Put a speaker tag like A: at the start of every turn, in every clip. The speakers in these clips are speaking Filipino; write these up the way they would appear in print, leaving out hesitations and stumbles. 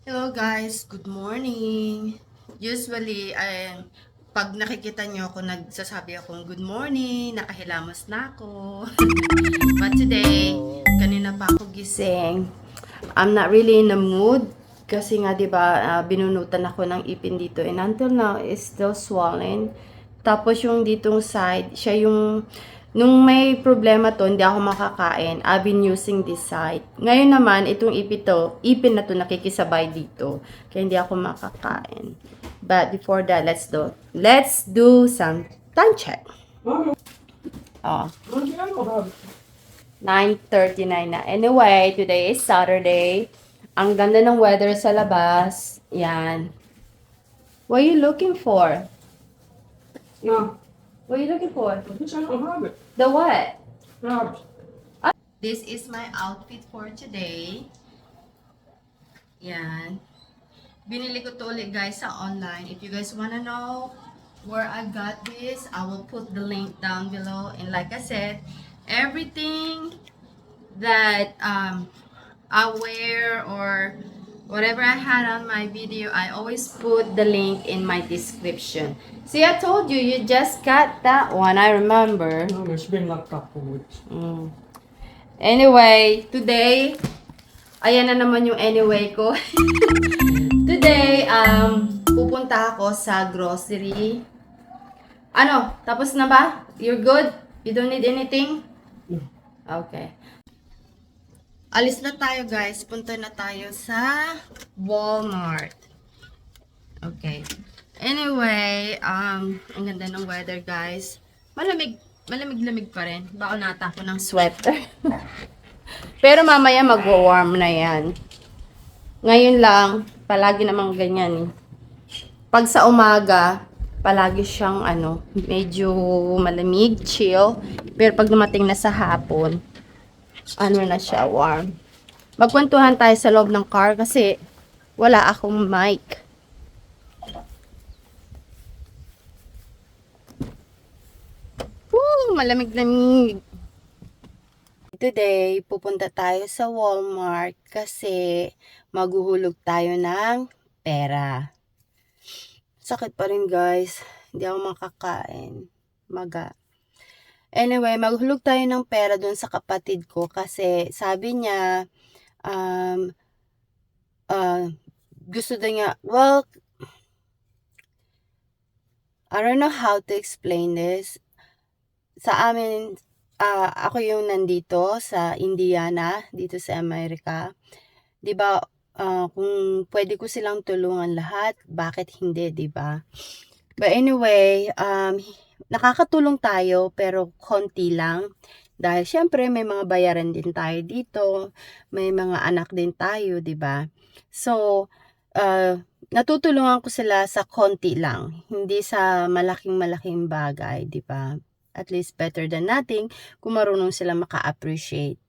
A: Hello guys, good morning. Usually, pag nakikita nyo ako, nagsasabi akong good morning, nakahilamos na ako. But today, kanina pa ako gising. I'm not really in the mood kasi nga 'di ba, binunutan ako ng ipin dito and until now it's still swollen. Tapos yung ditong side, siya yung nung may problema to, hindi ako makakain. I've been using this side. Ngayon naman, itong ipin na to nakikisabay dito. Kaya hindi ako makakain. But before that, let's do some time check. Oh. 9:39 na. Anyway, today is Saturday. Ang ganda ng weather sa labas. Yan. What are you looking for?
B: No,
A: What are you looking for?
B: I guess I don't have it.
A: The what?
B: No.
A: This is my outfit for today. Yan. Binili ko to ulit guys sa online. If you guys wanna know where I got this, I will put the link down below. And like I said, everything that I wear or whatever I had on my video, I always put the link in my description. See, I told you, you just got that one. I remember.
B: No, it's been like a couple weeks.
A: Anyway, today, ayan na naman yung anyway ko. Today, pupunta ako sa grocery. Ano, tapos na ba? You're good? You don't need anything?
B: No.
A: Okay. Alis na tayo guys. Punta na tayo sa Walmart. Okay. Anyway, ang ganda ng weather guys. Malamig pa rin. Baka nata ako ng sweater. Pero mamaya magwa-warm na yan. Ngayon lang, palagi namang ganyan eh. Pag sa umaga, palagi siyang medyo malamig, chill. Pero pag dumating na sa hapon, na siya, warm. Magkwentuhan tayo sa loob ng car kasi wala akong mic. Woo! Malamig-lamig. Today, pupunta tayo sa Walmart kasi maghuhulog tayo ng pera. Sakit pa rin guys. Hindi ako makakain. Anyway, maghulog tayo ng pera dun sa kapatid ko kasi sabi niya, gusto daw niya, well, I don't know how to explain this. Sa amin, ako yung nandito sa Indiana, dito sa Amerika. 'Di ba, kung pwede ko silang tulungan lahat, bakit hindi, 'di ba? But anyway, nakakatulong tayo pero konti lang. Dahil syempre may mga bayaran din tayo dito, may mga anak din tayo, 'di ba? So, natutulungan ko sila sa konti lang, hindi sa malaking-malaking bagay, 'di ba? At least better than nothing kung marunong sila maka-appreciate.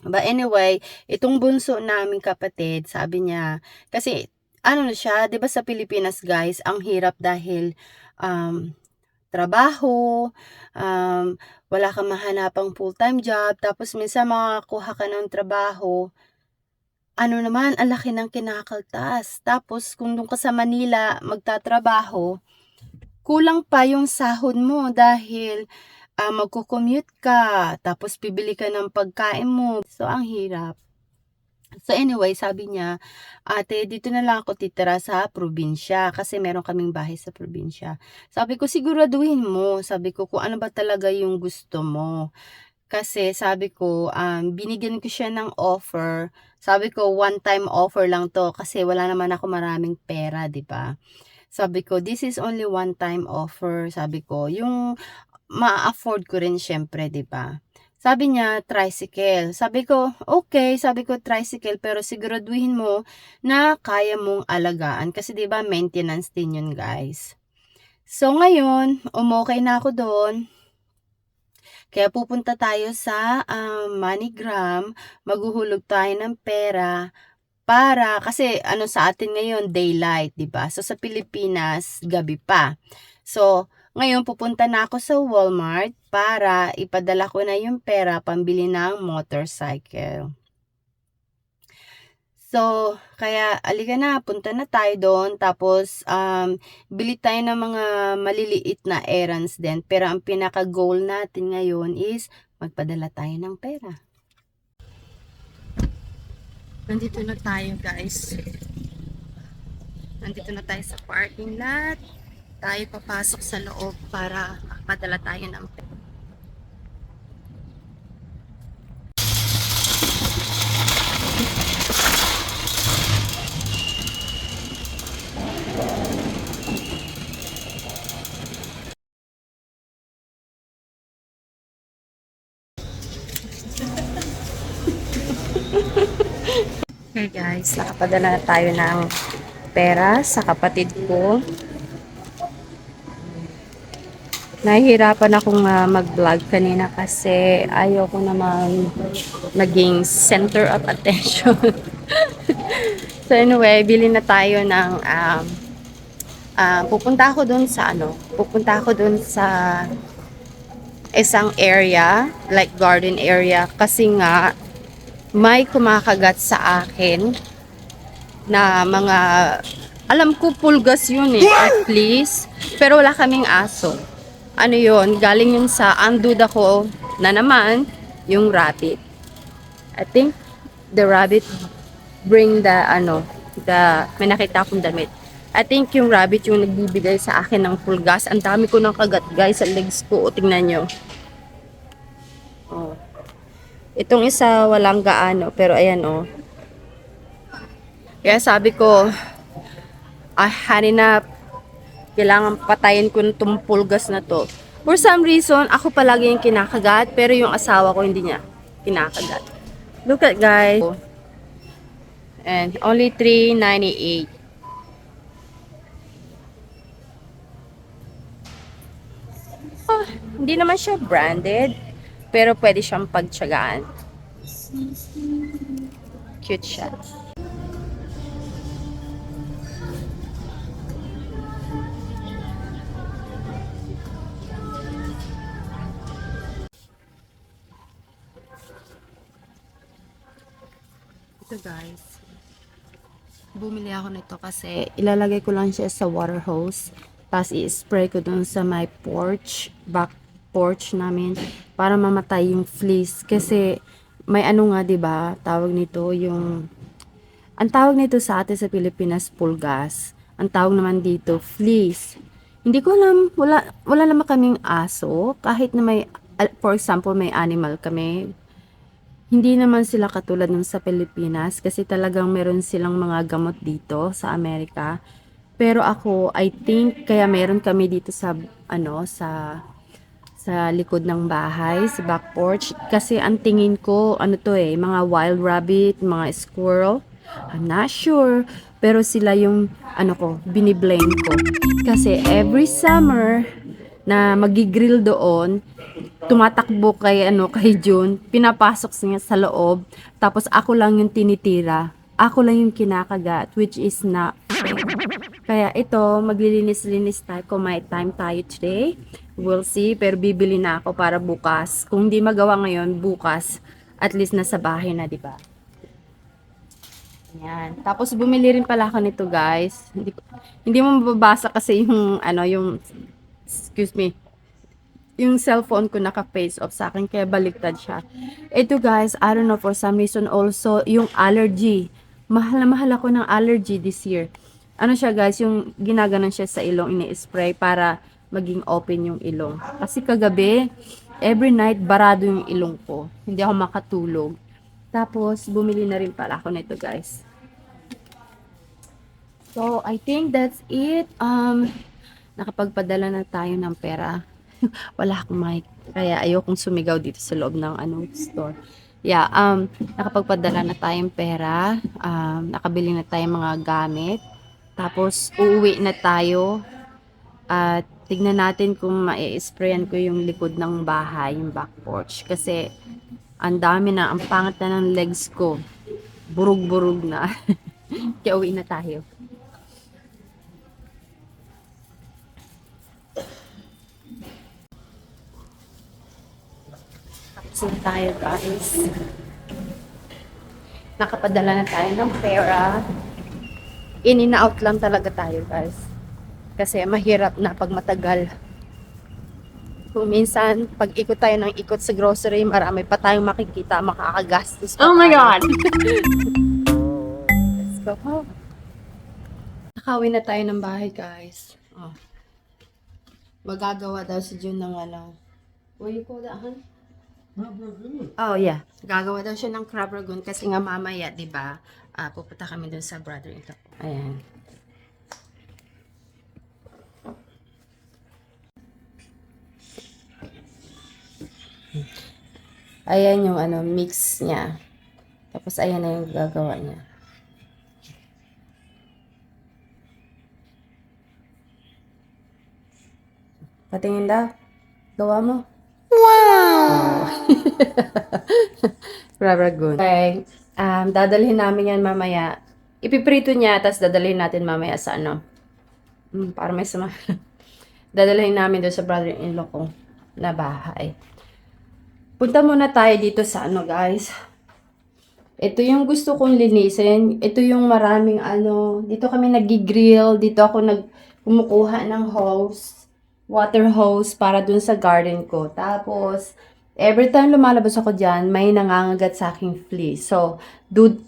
A: But anyway, itong bunso naming kapatid, sabi niya, kasi ano na siya, 'di ba sa Pilipinas guys, ang hirap dahil trabaho, wala kang mahanapang full-time job, tapos minsan makakuha ka ng trabaho, naman, ang laki ng kinakaltas. Tapos kung doon ka sa Manila magtatrabaho, kulang pa yung sahod mo dahil magko-commute ka, tapos bibili ka ng pagkain mo. So, ang hirap. So, anyway, sabi niya, ate, dito na lang ako titira sa probinsya kasi meron kaming bahay sa probinsya. Sabi ko, siguraduhin mo. Sabi ko, kung ano ba talaga yung gusto mo. Kasi sabi ko, binigyan ko siya ng offer. Sabi ko, one-time offer lang to kasi wala naman ako maraming pera, di ba? Sabi ko, this is only one-time offer. Sabi ko, yung ma-afford ko rin syempre, 'di ba? Sabi niya, tricycle. Sabi ko, okay. Sabi ko, tricycle. Pero siguraduhin mo na kaya mong alagaan. Kasi 'di ba maintenance din yun, guys. So, ngayon, umokay na ako doon. Kaya pupunta tayo sa MoneyGram. Maghuhulog tayo ng pera. Kasi sa atin ngayon, daylight, 'di ba? So, sa Pilipinas, gabi pa. So, ngayon pupunta na ako sa Walmart para ipadala ko na yung pera pambili ng motorcycle. So, kaya halika na, punta na tayo doon. Tapos, bili tayo ng mga maliliit na errands din. Pero ang pinaka-goal natin ngayon is magpadala tayo ng pera. Nandito na tayo, guys. Nandito na tayo sa parking lot. Tayo papasok sa loob para magpadala tayo ng pera. Okay guys, nakapadala na tayo ng pera sa kapatid ko. Nahihirapan akong mag-vlog kanina kasi ayoko naman naging center of attention. So anyway, bili na tayo ng pupunta ako dun sa isang area, like garden area, kasi nga may kumakagat sa akin na mga, alam ko pulgas yun at least, pero wala kaming aso. Ano yun, galing yun sa anduda ko na naman, yung rabbit. I think the rabbit bring may nakita akong damit. I think yung rabbit yung nagbibigay sa akin ng pulgas. Ang dami ko ng kagat guys sa legs ko. O, tingnan nyo. Oh. Itong isa walang gaano, pero ayan oh. Kaya sabi ko, hanina, kailangan patayin ko itong pulgas na to. For some reason, ako palagi yung kinakagat, pero yung asawa ko hindi niya kinakagat. Look at guys. And only $3.98. Hindi naman siya branded, pero pwede siyang pagtiyagaan. Cute siya. Ito guys. Bumili ako nito kasi ilalagay ko lang siya sa water hose. Tapos i-spray ko dun sa my back porch namin para mamatay yung fleas. Kasi may ano nga 'di ba, tawag nito yung ang tawag nito sa atin sa Pilipinas pulgas. Ang tawag naman dito fleas. Hindi ko alam, wala naman kaming aso kahit na may, for example, may animal kami. Hindi naman sila katulad ng sa Pilipinas kasi talagang meron silang mga gamot dito sa Amerika. Pero ako, I think kaya meron kami dito sa sa likod ng bahay, sa back porch kasi ang tingin ko mga wild rabbit, mga squirrel. I'm not sure, pero sila yung biniblame ko. Kasi every summer na magigrill doon, tumatakbo kay June, pinapasok niya sa loob, tapos ako lang yung tinitira. Ako lang yung kinakagat, which is not fair. Kaya ito, maglilinis-linis tayo kung may time tayo today. We'll see, pero bibili na ako para bukas. Kung hindi magawa ngayon, bukas, at least nasa bahay na, di ba? Yan. Tapos bumili rin pala ako nito, guys. Hindi mo mababasa kasi excuse me, yung cellphone ko naka-face off sa akin, kaya baliktad siya. Ito guys, I don't know, for some reason also, yung allergy. Mahal na mahal ako ng allergy this year. Ano siya guys, yung ginaganon siya sa ilong, ini-spray para maging open yung ilong. Kasi kagabi, every night, barado yung ilong ko. Hindi ako makatulog. Tapos, bumili na rin pala ako nito guys. So, I think that's it. Nakapagpadala na tayo ng pera. Wala akong mic. Kaya ayokong sumigaw dito sa loob ng store. Yeah, nakapagpadala na tayong pera. Nakabili na tayong mga gamit. Tapos, uuwi na tayo. At tignan natin kung ma-sprayan ko yung likod ng bahay, yung back porch. Kasi, ang dami na, ang pangat na ng legs ko. Burug-burug na. Kaya uwi na tayo. Tapos na tayo guys. Nakapadala na tayo ng pera. In and out lang talaga tayo, guys. Kasi mahirap na pag matagal. Kung minsan, pag ikot tayo ng ikot sa grocery, marami pa tayong makikita, makakagastos pa
B: Oh my
A: tayo.
B: God!
A: Let's go home. Nakawin na tayo ng bahay, guys. Oh. Magagawa daw si Jun ng ano. What do you call that, hon? Oh, yeah. Gagawa daw siya ng crab ragoon kasi nga mamaya, di ba? Pupunta kami dun sa brother-in-law. Ayan. Ayan yung ano, mix niya. Tapos ayan na yung gagawa niya. Patingin daw. Gawa mo. Wow! Crab ragoon. Okay. Dadalhin namin yan mamaya. Ipiprito niya, tapos dadalhin natin mamaya sa ano. Para may sama. Dadalhin namin doon sa brother-in-law ko na bahay. Punta muna tayo dito sa ano, guys. Ito yung gusto kong linisin. Ito yung maraming ano. Dito kami nag-grill. Dito ako kumukuha ng hose. Water hose para dun sa garden ko. Tapos, every time lumalabas ako dyan, may nangangagat sa aking flea. So,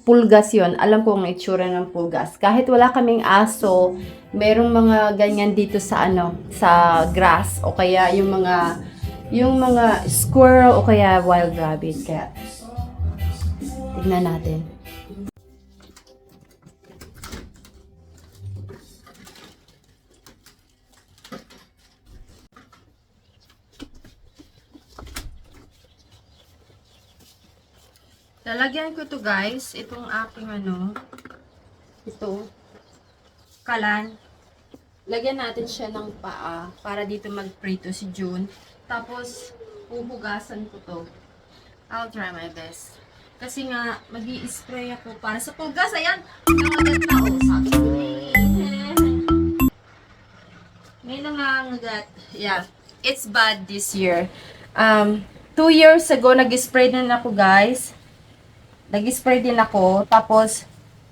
A: pulgas yon. Alam ko ang itsura ng pulgas. Kahit wala kaming aso, merong mga ganyan dito sa ano, sa grass. O kaya yung mga squirrel o kaya wild rabbit. Kaya, tignan natin. Lalagyan ko to, guys. Itong aking ano. Ito. Kalan. Lagyan natin siya ng paa para dito magprito si June. Tapos, huhugasan ko to. I'll try my best. Kasi nga, mag-i-spray ako para sa pulgas. Ayan! Nangagat na. Oh, sabi ko na may nangangagat. Yeah. It's bad this year. 2 years ago, nag-spray din ako, guys. Nag-spray din ako. Tapos,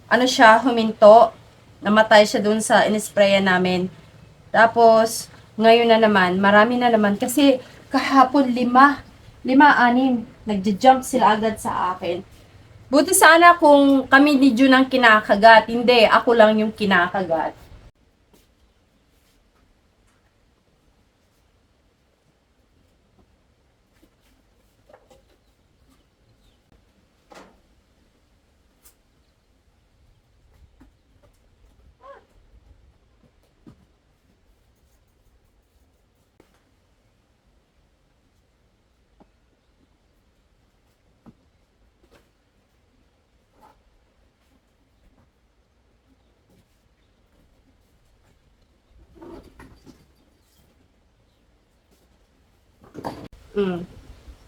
A: ano siya, huminto. Namatay siya dun sa in-sprayan namin. Tapos, ngayon na naman, marami na naman. Kasi, kahapon, 5, 6 nagja-jump sila agad sa akin. Buti sana kung kami ni Jun ang kinakagat. Hindi, ako lang yung kinakagat.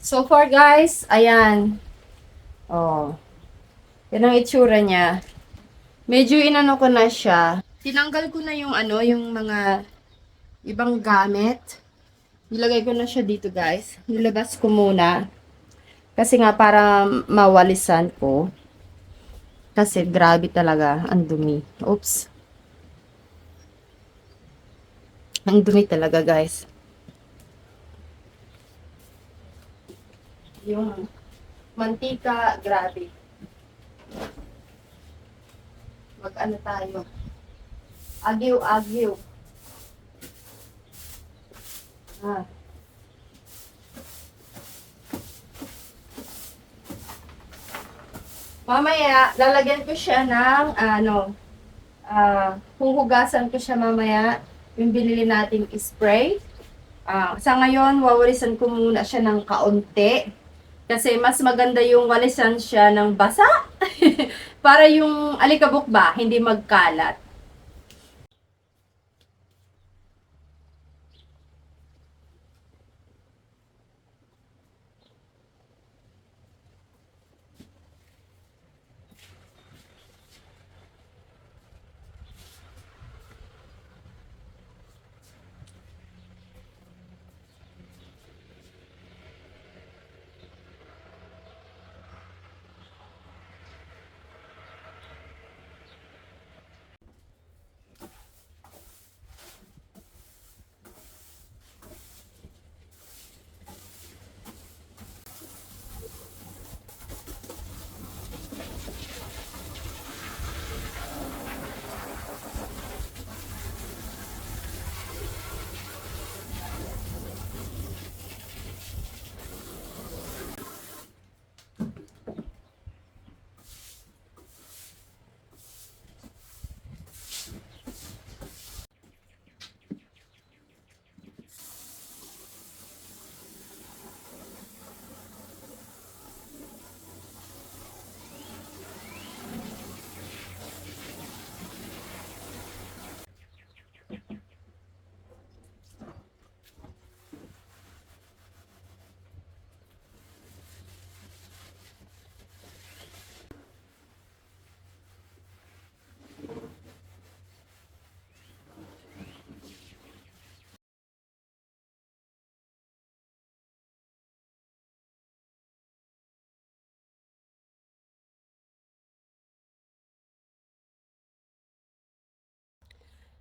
A: So far, guys, ayan. Oh. Yan ang itsura niya. Medyo inano ko na siya. Tinanggal ko na yung ano, yung mga ibang gamit. Nilagay ko na siya dito, guys. Nilabas ko muna. Kasi nga para mawalisan ko. Kasi grabe talaga ang dumi. Oops. Ang dumi talaga, guys. Yung mantika, grabe. Mag-ano tayo. Agyo-agyo. Mamaya, lalagyan ko siya ng, huhugasan ko siya mamaya, yung binili nating spray. Sa ngayon, wawalisan ko muna siya ng kaunti. Kasi mas maganda yung walisan siya ng basa. Para yung alikabok ba, hindi magkalat.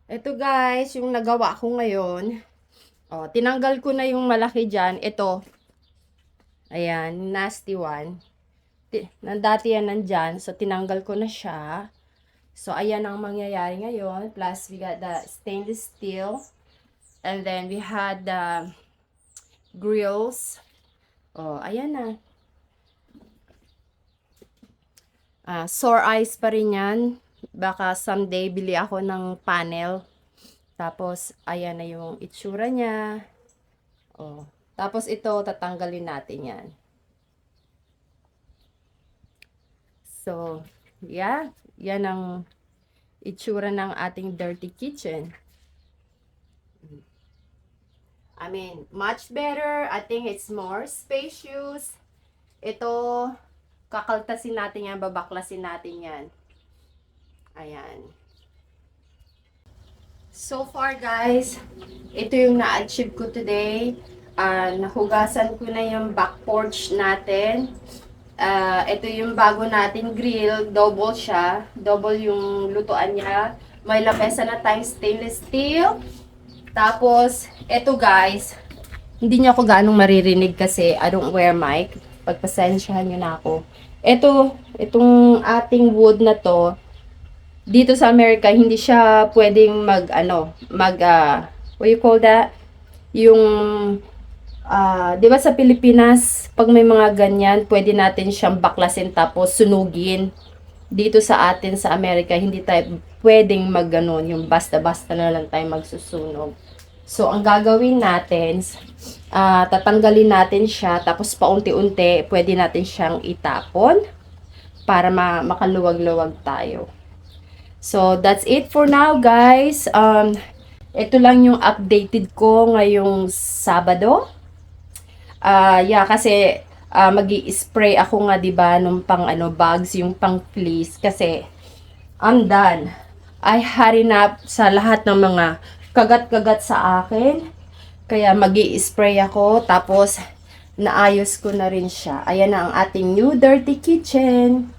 A: Ito guys, yung nagawa ko ngayon. Oh, tinanggal ko na yung malaki dyan. Ito. Ayan, nasty one. Dati yan nandyan. So, tinanggal ko na siya. So, ayan ang mangyayari ngayon. Plus, we got the stainless steel. And then, we had the grills. Oh, ayan na. Sore eyes pa rin yan. Baka someday bili ako ng panel. Tapos, ayan na yung itsura niya. Oh. Tapos, ito, tatanggalin natin yan. So, yeah. Yan ang itsura ng ating dirty kitchen. I mean, much better. I think it's more spacious. Ito, kakaltasin natin yan, babaklasin natin yan. Ayan. So far guys, ito yung na-achieve ko today. Nahugasan ko na yung back porch natin. Ito yung bago natin grill. Double siya. Double yung lutuan niya. May lamesa na tayong stainless steel. Tapos, ito guys, hindi niyo ako ganong maririnig kasi I don't wear mic. Pagpasensyahan niyo na ako. Itong ating wood na to, dito sa Amerika, hindi siya pwedeng what you call that? Yung, di ba sa Pilipinas, pag may mga ganyan, pwede natin siyang baklasin tapos sunugin. Dito sa atin, sa Amerika, hindi tayo pwedeng magganon, yung basta-basta na lang tayo magsusunog. So, ang gagawin natin, tatanggalin natin siya, tapos paunti-unti, pwede natin siyang itapon para makaluwag-luwag tayo. So, that's it for now, guys. Ito lang yung updated ko ngayong Sabado. Kasi magi-spray ako nga, 'di ba, nung pang bugs, yung pang fleas kasi I'm done. I had enough sa lahat ng mga kagat-kagat sa akin. Kaya magi-spray ako tapos naayos ko na rin siya. Ayan na ang ating new dirty kitchen.